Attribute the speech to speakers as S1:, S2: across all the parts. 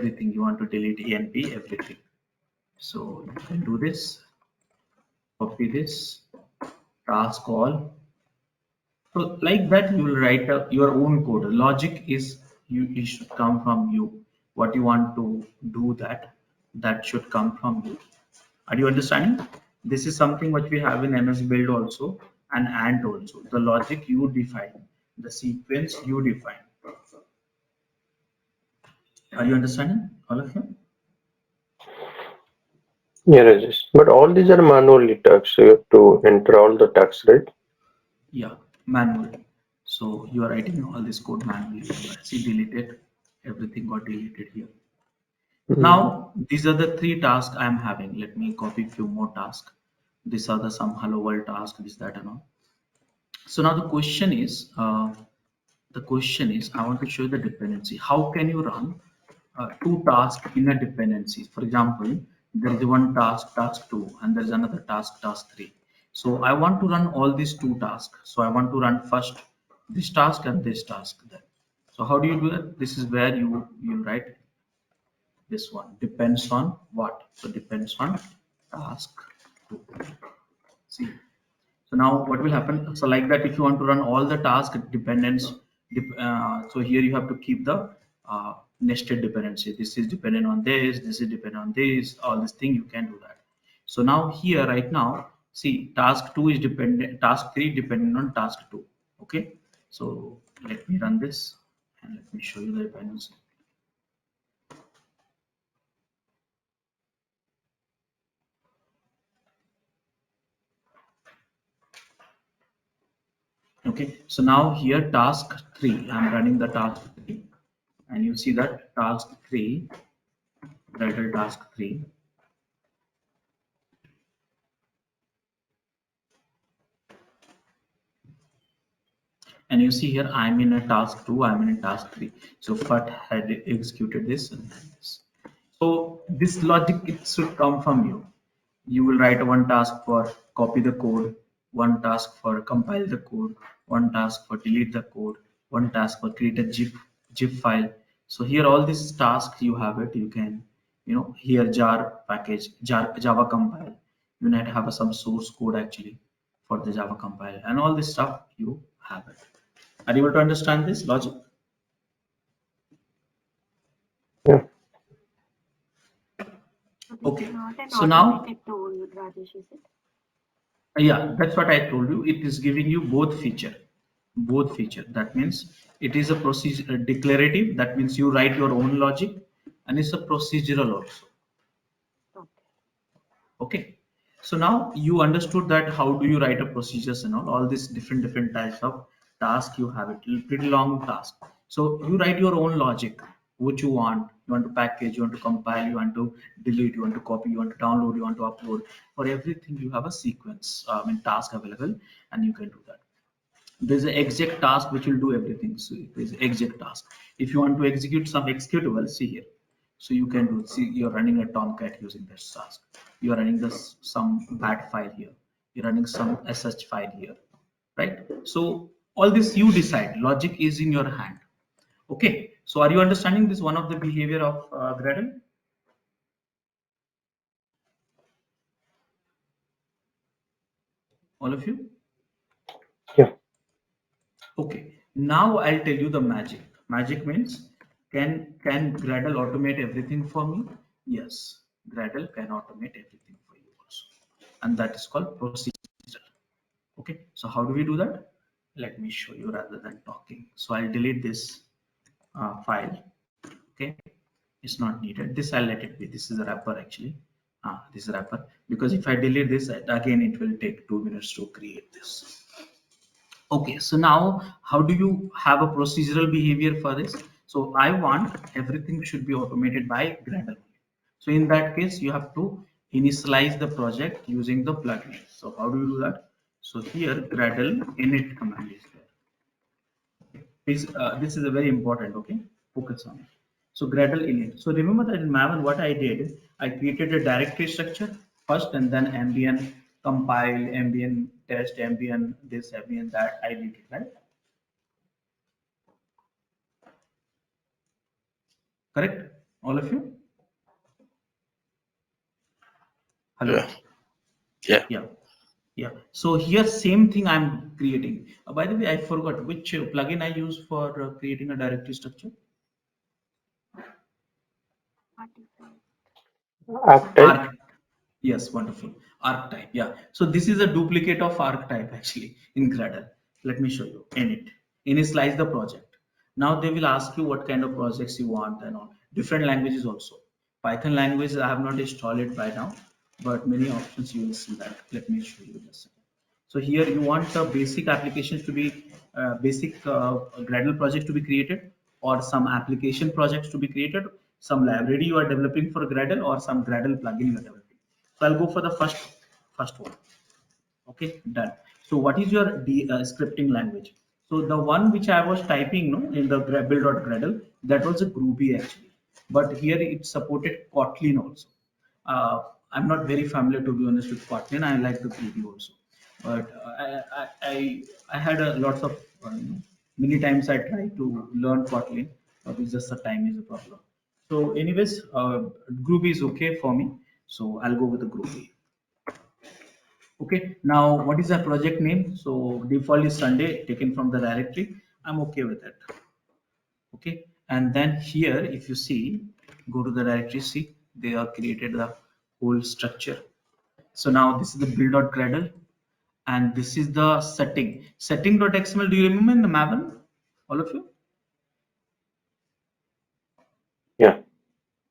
S1: everything. You want to delete enp everything. So you can do this, copy this, task all. So like that, you will write your own code. Logic is it should come from you. What you want to do, that should come from you. Are you understanding? This is something which we have in MS Build also and Ant also. The logic you define, the sequence you define. Are you understanding, all of you?
S2: Yeah, Rajesh. But all these are manually tasks. So you have to enter all the tasks, right?
S1: Yeah, manually. So you are writing all this code manually. See, deleted, everything got deleted here. Now, these are the three tasks I'm having. Let me copy few more tasks. These are the some hello world task, this, that, and all. So now the question is, I want to show you the dependency. How can you run two tasks in a dependency? For example, there is one task, task 2, and there is another task, task 3. So I want to run all these two tasks. So I want to run first this task and this task. Then. So how do you do that? This is where you write this one. Depends on what? So depends on task 2. See. So now what will happen? So like that, if you want to run all the task dependence, so here you have to keep the nested dependency. This is dependent on this. This is dependent on this. All this thing you can do that. So now here right now, see task 2 is dependent. Task 3 dependent on task 2. Okay. So let me run this and let me show you the dependency. Okay, so now here task 3, I'm running the task 3, and you see that task 3, Gradle task 3, and you see here I'm in a task 2, I'm in a task 3. So FUT had executed this and this. So this logic, it should come from you. You will write one task for copy the code, one task for compile the code, one task for delete the code, one task for create a zip file. So here all these tasks you have it. You can, here jar package, Java compile. You might have some source code actually for the Java compile, and all this stuff you have it. Are you able to understand this logic?
S2: Yeah.
S1: Okay. So now, yeah, that's what I told you. It is giving you both feature. That means it is a procedure declarative. That means you write your own logic, and it's a procedural also. Okay. So now you understood that how do you write a procedures and all these different types of task you have it, pretty long task. So you write your own logic, what you want. You want to package, you want to compile, you want to delete, you want to copy, you want to download, you want to upload. For everything you have a sequence, task available, and you can do that. There's an exec task which will do everything. So there's exec task. If you want to execute some executable, see here. So you can do, see, you're running a Tomcat using this task. You're running this some bat file here. You're running some sh file here, right? So all this you decide. Logic is in your hand. Okay. So are you understanding this one of the behavior of Gradle? All of you?
S2: Yeah.
S1: Okay. Now I'll tell you the magic. Magic means can Gradle automate everything for me? Yes, Gradle can automate everything for you also, and that is called procedural. Okay, so how do we do that? Let me show you rather than talking. So I'll delete this file. Okay, it's not needed. This I'll let it be. This is a wrapper actually. This is a wrapper, because if I delete this again, it will take 2 minutes to create this. Okay, so now how do you have a procedural behavior for this? So I want everything should be automated by Gradle. So in that case, you have to initialize the project using the plugin. So how do you do that? So here Gradle init command is there. This is a very important, okay? Focus on it. So Gradle init. So remember that in Maven, what I did, I created a directory structure first, and then ambient compile, ambient test, ambient this, ambient that. I did it, right? Correct. All of you? Hello?
S3: Yeah. Yeah.
S1: Yeah. Yeah. So here, same thing I'm creating. By the way, I forgot which plugin I use for creating a directory structure.
S2: Archetype.
S1: Arc. Yes, wonderful. Archetype. Yeah. So this is a duplicate of archetype actually in Gradle. Let me show you. Init. Initialize the project. Now they will ask you what kind of projects you want and all. Different languages also. Python language I have not installed it by now, but many options you will see that. Let me show you this. So here you want the basic applications to be basic Gradle project to be created, or some application projects to be created, some library you are developing for Gradle, or some Gradle plugin you are developing. So I'll go for the first one. Okay, done. So what is your scripting language? So the one which I was typing no, in the build.gradle, that was a Groovy actually. But here it supported Kotlin also. I'm not very familiar to be honest with Kotlin. I like the Groovy also. But I had a lots of many times I tried to learn Kotlin, but it's just the time is a problem. So anyways, Groovy is okay for me. So I'll go with the Groovy. Okay, now what is the project name? So default is Sunday taken from the directory. I'm okay with it. Okay, and then here, if you see, go to the directory, see, they have created the whole structure. So now this is the build.gradle and this is the setting. Setting.xml, do you remember in the Maven? All of you?
S2: Yeah.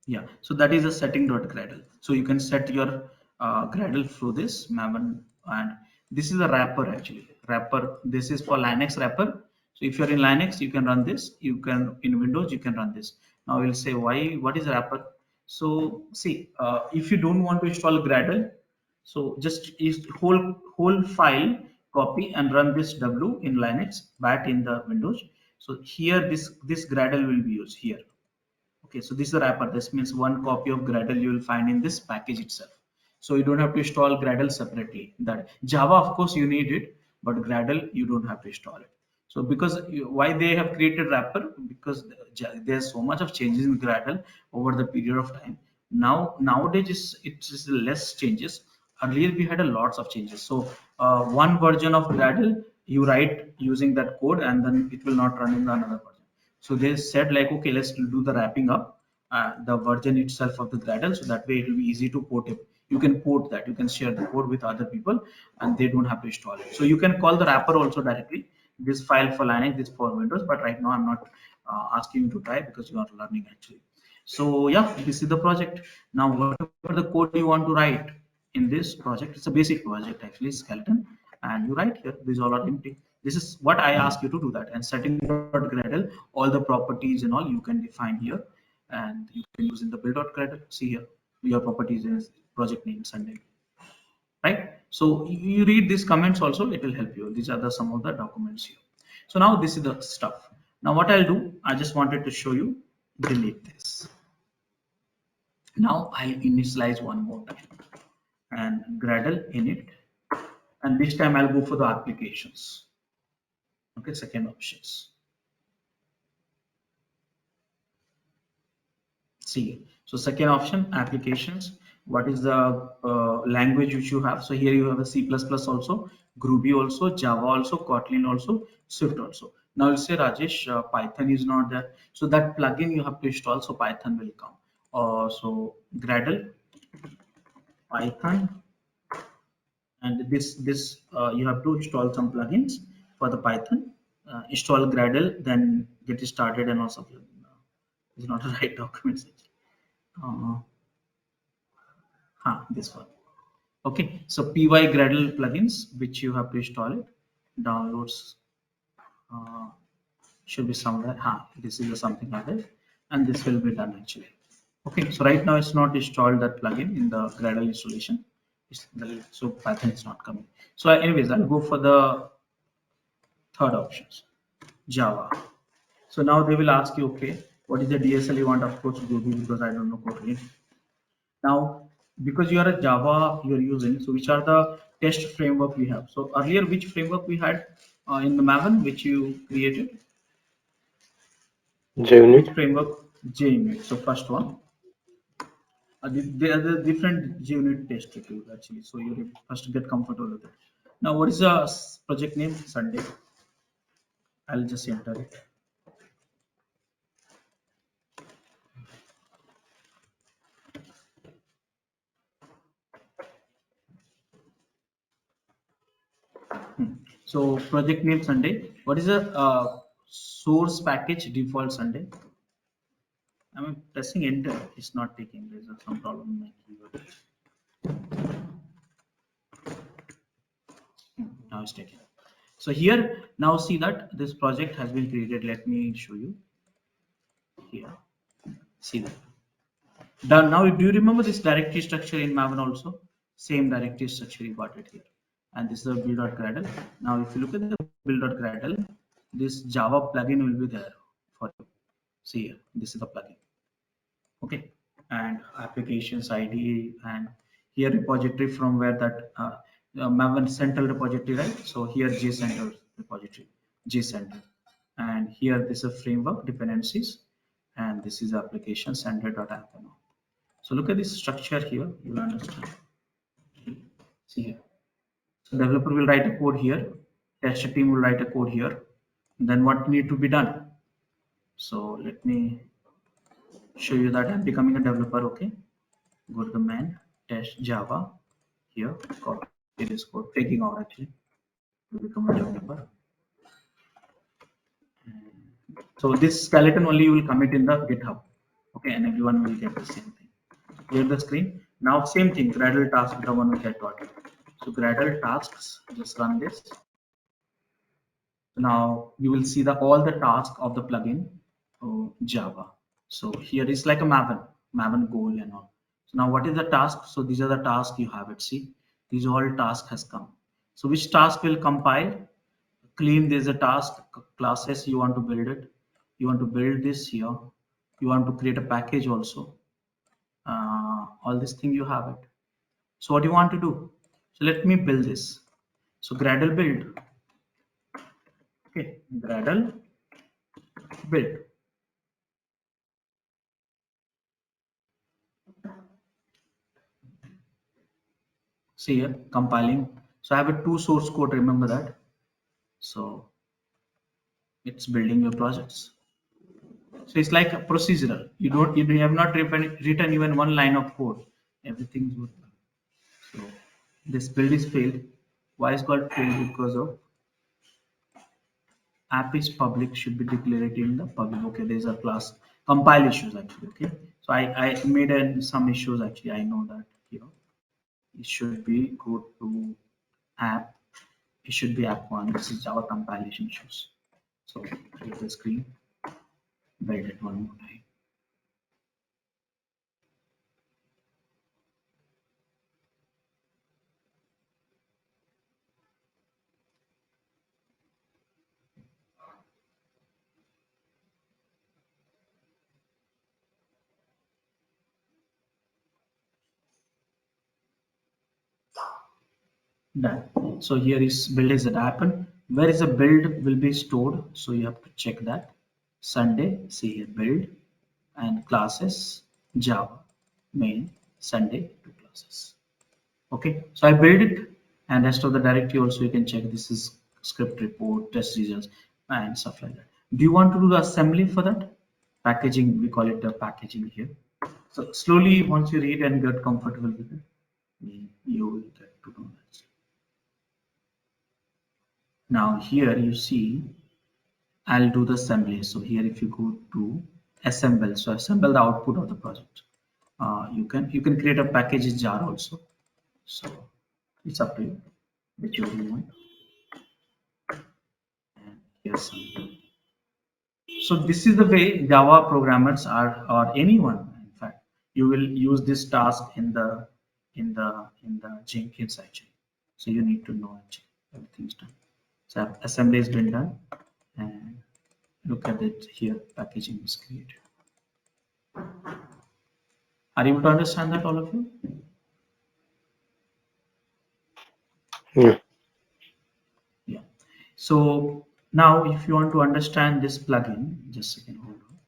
S1: Yeah, so that is a setting.gradle. So you can set your Gradle through this Maven, and this is a wrapper actually. Wrapper. This is for Linux wrapper. So if you're in Linux, you can run this. You can in Windows, you can run this. Now we'll say why. What is wrapper? So see, if you don't want to install Gradle, so just is whole file copy and run this W in Linux, bat in the Windows. So here this Gradle will be used here. Okay, so this is a wrapper. This means one copy of Gradle you will find in this package itself. So you don't have to install Gradle separately. That Java, of course, you need it, but Gradle you don't have to install it. So because why they have created wrapper? Because there's so much of changes in Gradle over the period of time. Nowadays it's less changes. Earlier we had a lots of changes. So one version of Gradle you write using that code and then it will not run in the another version. So they said like, okay, let's do the wrapping up the version itself of the Gradle, so that way it will be easy to port it. You can port that, you can share the code with other people, and they don't have to install it. So you can call the wrapper also directly. This file for Linux, this for Windows, but right now I'm not asking you to try because you are learning actually. So yeah, this is the project. Now whatever the code you want to write in this project, it's a basic project actually, skeleton, and you write here. These all are empty. This is what I ask you to do that. And setting.gradle, all the properties and all you can define here, and you can use in the build.gradle. See here, your properties is project name Sunday, right? So you read these comments also, it will help you. These are the some of the documents here. So now this is the stuff. Now what I'll do, I just wanted to show you, delete this. Now I'll initialize one more time and Gradle init, and this time I'll go for the applications. Okay, second options. See, so second option, applications. What is the language which you have? So here you have a C++ also, Groovy also, Java also, Kotlin also, Swift also. Now you say Rajesh, Python is not there. So that plugin you have to install, so Python will come. So Gradle, Python, and this you have to install some plugins for the Python. Install Gradle, then get started and also. It's not the right document. Uh, this one. Okay, so py Gradle plugins, which you have to install it. Downloads uh, should be somewhere. This is something like that, and this will be done actually. Okay, so right now it's not installed that plugin in the Gradle installation. So Python is not coming. So anyways, I'll go for the third options, Java. So now they will ask you, okay, what is the DSL you want? Of course, Groovy, because I don't know Kotlin. Now, because you are a Java you are using, so which are the test framework we have? So earlier, which framework we had in the Maven, which you created? Which
S2: JUnit.
S1: framework? JUnit. So first one. There are the different unit test tools actually. So you first get comfortable with it. Now, what is the project name? Sunday. I'll just enter it. So project name Sunday. What is the source package default Sunday? I'm pressing enter. It's not taking. There's some problem in my keyboard. Now it's taking. So here now see that this project has been created. Let me show you here. See that. Done. Now do you remember this directory structure in Maven also? Same directory structure you got it here. And this is the build.gradle. Now if you look at the build.gradle, this Java plugin will be there for you. See here, this is the plugin. Okay, and applications ID, and here repository from where that Maven central repository, right? So here JCenter repository, JCenter, and here this is framework dependencies, and this is application center.app. So look at this structure here, you will understand. See here. So developer will write a code here, tester team will write a code here. Then what need to be done? So let me show you that I'm becoming a developer. Okay, go to the main test Java here. Copy this code, taking out actually to become a developer. So this skeleton only you will commit in the GitHub. Okay, and everyone will get the same thing. Here the screen. Now same thing. Gradle task the one will get what. So Gradle tasks. Just run this. Now you will see the all the tasks of the plugin Java. So here is like a Maven goal and all. So now what is the task? So these are the tasks you have it. See, these all task has come. So which task will compile? Clean. There's a task classes you want to build it. You want to build this here. You want to create a package also. All this thing you have it. So what do you want to do? So let me build this. So Gradle build. Okay, Gradle build. See here compiling. So I have a two source code, remember that. So it's building your projects. So it's like a procedural. You have not written even one line of code. Everything's good. So this build is failed. Why is called failed? Because of app is public should be declared in the public. Okay, there's a class compile issues actually. Okay, so I made some issues actually. I know that here it should be go to app. It should be app one. This is Java compilation issues. So create the screen, build it one more time. Done. So here is build is that happen. Where is the build will be stored? So you have to check that. Sunday, see here build and classes Java main Sunday two classes. Okay, so I build it and rest of the directory also you can check. This is script report, test results, and stuff like that. Do you want to do the assembly for that? Packaging, we call it the packaging here. So slowly once you read and get comfortable with it, you will get to know that. Now here you see I'll do the assembly. So here if you go to assemble, so assemble the output of the project. You can create a package jar also. So it's up to you whichever you want. And here's some. So this is the way Java programmers are, or anyone in fact, you will use this task in the Jenkins actually. So you need to know actually everything's done. So assembly has been done, and look at it here. Packaging is created. Are you able to understand that, all of you?
S2: Yeah.
S1: Yeah. So now, if you want to understand this plugin, just a second, hold on.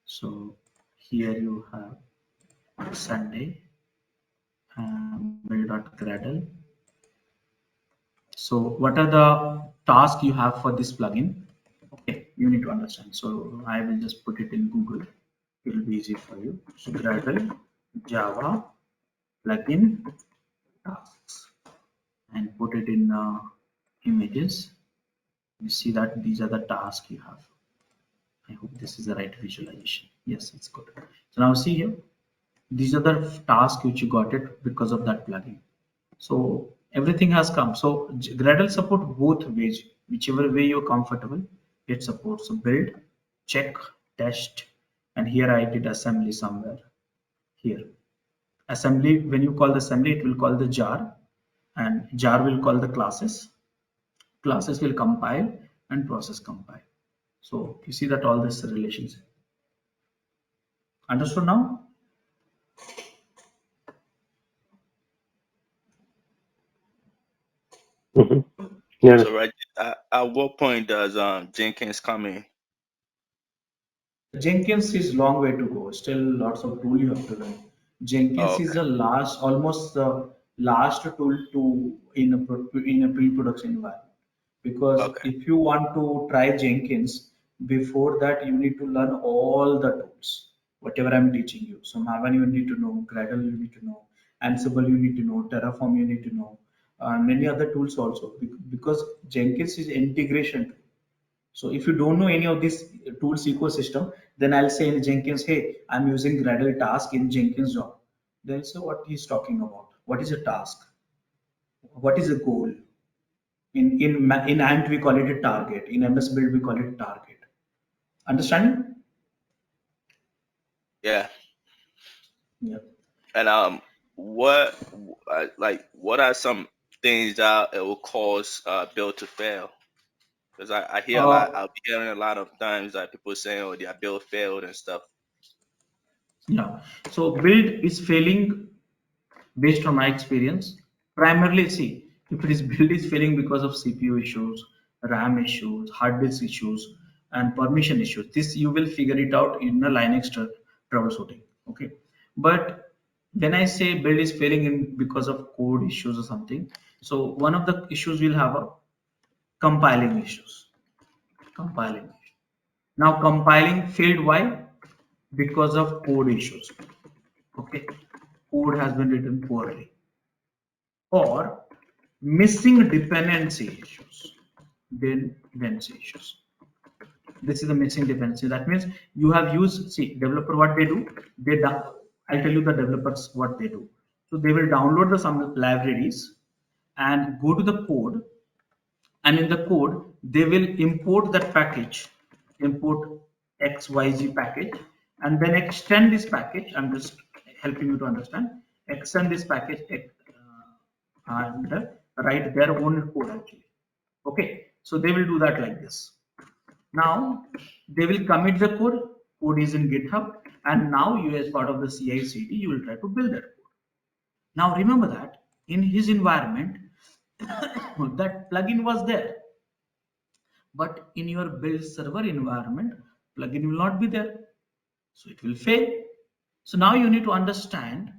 S1: So here you have Sunday build.gradle. So what are the tasks you have for this plugin? Okay, you need to understand. So I will just put it in Google. It will be easy for you. So Gradle Java plugin tasks and put it in images. You see that these are the tasks you have. I hope this is the right visualization. Yes, it's good. So now see here, these are the tasks which you got it because of that plugin. So everything has come. So Gradle support both ways, whichever way you're comfortable, it supports. So build, check, test, and here I did assembly somewhere. Here, assembly, when you call the assembly, it will call the jar, and jar will call the classes. Classes will compile and process compile. So you see that all this relations. Understood now?
S2: Mhm. Yeah.
S3: So right at what point does Jenkins come in?
S1: Jenkins is long way to go. Still lots of tool you have to learn.
S3: Oh,
S1: Jenkins is
S3: okay.
S1: the last, almost the last tool to in a pre-production environment. Because
S3: Okay.
S1: if you want to try Jenkins, before that you need to learn all the tools, whatever I'm teaching you. So Maven you need to know, Gradle you need to know, Ansible you need to know, Terraform you need to know, many other tools also. Because Jenkins is integration tool. So if you don't know any of these tools ecosystem, then I'll say in Jenkins, hey, I'm using Gradle task in Jenkins job. They'll say what he's talking about. What is a task? What is a goal? In Ant we call it a target. In MS Build we call it target. Understanding?
S3: Yeah.
S1: Yeah.
S3: And what what are some things that it will cause build to fail? Because I hear a lot.
S1: Uh,
S3: I'll be hearing a lot of times that people saying, "Oh, their build failed" and stuff.
S1: yeah. So build is failing based on my experience. Primarily, see, if it is build is failing because of CPU issues, RAM issues, hard disk issues, and permission issues. This you will figure it out in the Linux troubleshooting. Okay, but when I say build is failing in because of code issues or something, so one of the issues will have a compiling issues. Compiling. Now compiling failed why? Because of code issues. Okay, code has been written poorly or missing dependency issues. Dependency issues. This is the missing dependency. That means you have used, see, developer what they do, I'll tell you the developers what they do. So they will download the some libraries and go to the code, and in the code they will import that package, import XYZ package, and then extend this package. I'm just helping you to understand. Extend this package and write their own code actually. Okay, so they will do that like this. Now they will commit the code. Code is in GitHub, and now you, as part of the CI/CD, you will try to build that code. Now remember that in his environment, that plugin was there, but in your build server environment, plugin will not be there, so it will fail. So now you need to understand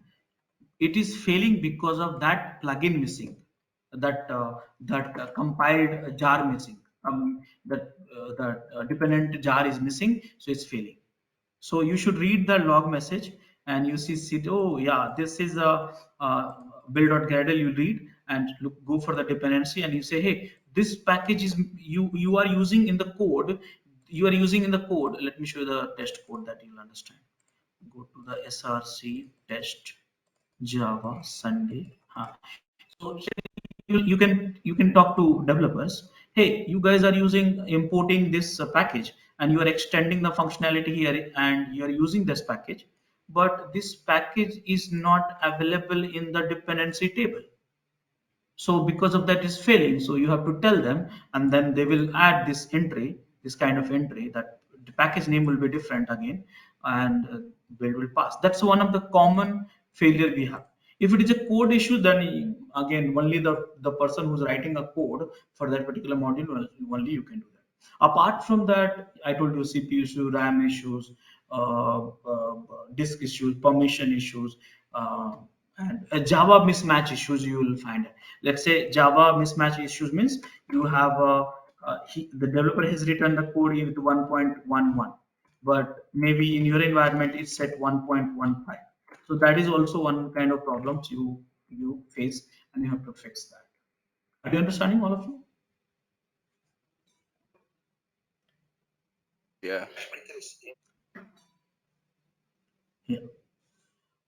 S1: it is failing because of that plugin missing, that compiled jar missing, that dependent jar is missing, so it's failing. So you should read the log message and you see, oh yeah, this is a build.gradle. You read and look, go for the dependency, and you say, hey, this package is you are using in the code. You are using in the code. Let me show you the test code that you'll understand. Go to the src test Java Sunday. So you can talk to developers. Hey, you guys are using importing this package, and you are extending the functionality here, and you are using this package, but this package is not available in the dependency table. So because of that is failing, so you have to tell them, and then they will add this entry, this kind of entry, that the package name will be different again, and build will pass. That's one of the common failure we have. If it is a code issue, then again only the person who's writing a code for that particular module, only you can do that. Apart from that, I told you CPU issue, RAM issues, disk issues, permission issues, and Java mismatch issues you will find. Let's say Java mismatch issues means you have the developer has written the code into 1.11, but maybe in your environment it's set 1.15. So that is also one kind of problems you face, and you have to fix that. Are you understanding, all of you?
S3: Yeah.
S1: Yeah.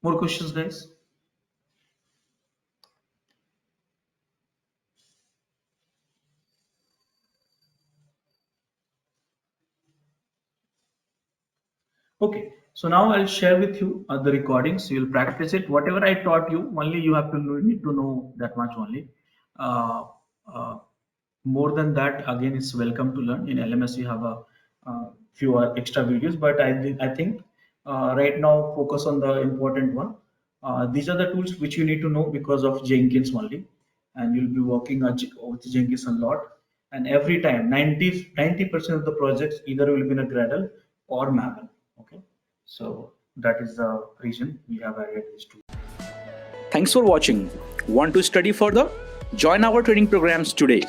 S1: More questions, guys? Okay, so now I'll share with you the recordings. You'll practice it. Whatever I taught you, only you have to need to know that much only. Uh, uh, More than that, again, it's welcome to learn. In LMS, you have a few extra videos, but I think right now focus on the important one. These are the tools which you need to know because of Jenkins only, and you'll be working with Jenkins a lot. And every time, 90% of the projects either will be in a Gradle or Maven. Okay, so that is the reason we have added these two.
S4: Thanks for watching. Want to study further? Join our training programs today.